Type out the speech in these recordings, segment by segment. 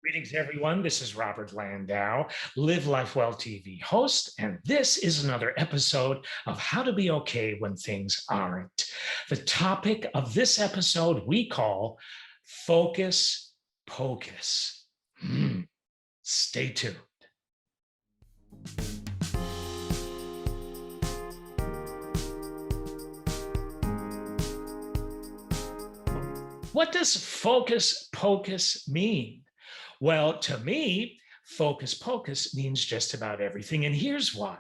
Greetings, everyone. This is Robert Landau, Live Life Well TV host, and this is another episode of How to Be Okay When Things Aren't. The topic of this episode we call Focus Pocus. Stay tuned. What does focus pocus mean? Well, to me, focus pocus means just about everything. And here's why.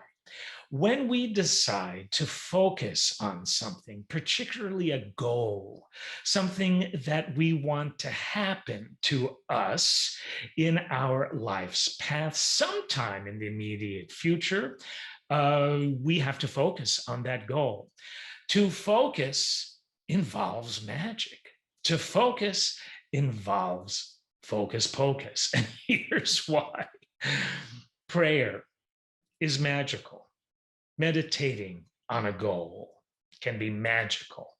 When we decide to focus on something, particularly a goal, something that we want to happen to us in our life's path sometime in the immediate future, we have to focus on that goal. To focus involves magic. To focus involves focus pocus. And here's why. Prayer is magical. Meditating on a goal can be magical.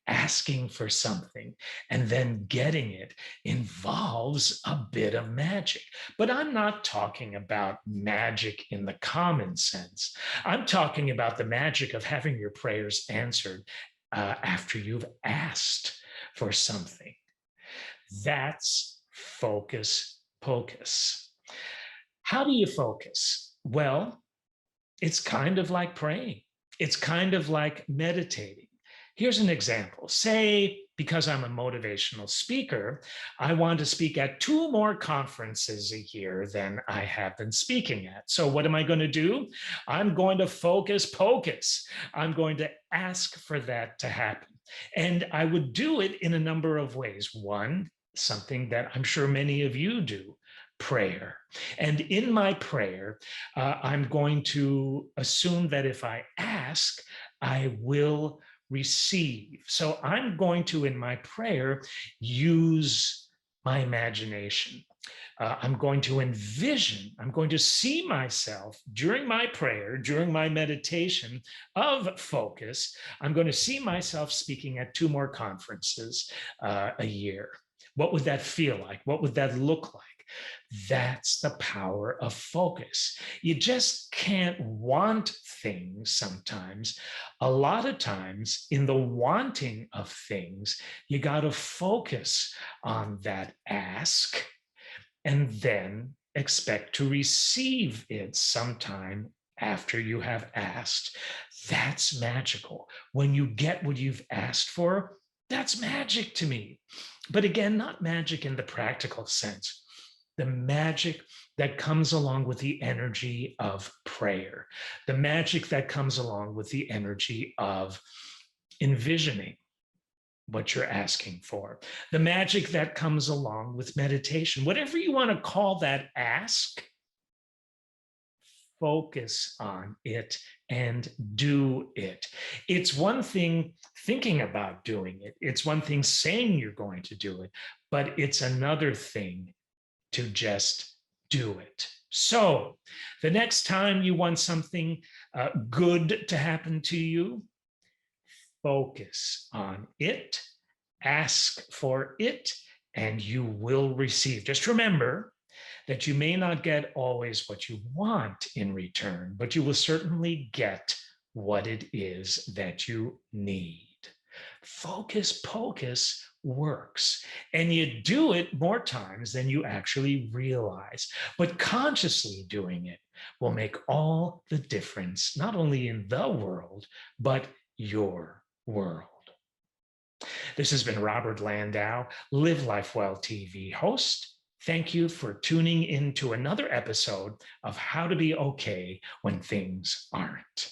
Asking for something and then getting it involves a bit of magic. But I'm not talking about magic in the common sense. I'm talking about the magic of having your prayers answered after you've asked for something. That's focus pocus. How do you focus? Well, it's kind of like praying. It's kind of like meditating. Here's an example. Say, because I'm a motivational speaker, I want to speak at 2 more conferences a year than I have been speaking at. So what am I going to do? I'm going to focus pocus. I'm going to ask for that to happen. And I would do it in a number of ways. One, something that I'm sure many of you do, prayer. And in my prayer, I'm going to assume that if I ask, I will receive. So I'm going to, in my prayer, use my imagination. I'm going to envision, I'm going to see myself during my prayer, during my meditation of focus. I'm going to see myself speaking at 2 more conferences a year. What would that feel like? What would that look like? That's the power of focus. You just can't want things sometimes. A lot of times in the wanting of things, you got to focus on that ask and then expect to receive it sometime after you have asked. That's magical. When you get what you've asked for, that's magic to me. But again, not magic in the practical sense. The magic that comes along with the energy of prayer, the magic that comes along with the energy of envisioning what you're asking for, the magic that comes along with meditation, whatever you want to call that ask, focus on it and do it. It's one thing thinking about doing it. It's one thing saying you're going to do it, but it's another thing to just do it. So the next time you want something good to happen to you, focus on it, ask for it, and you will receive. Just remember that you may not get always what you want in return, but you will certainly get what it is that you need. Focus pocus works, and you do it more times than you actually realize. But consciously doing it will make all the difference, not only in the world, but your world. This has been Robert Landau, Live Life Well TV host. Thank you for tuning in to another episode of How to Be Okay When Things Aren't.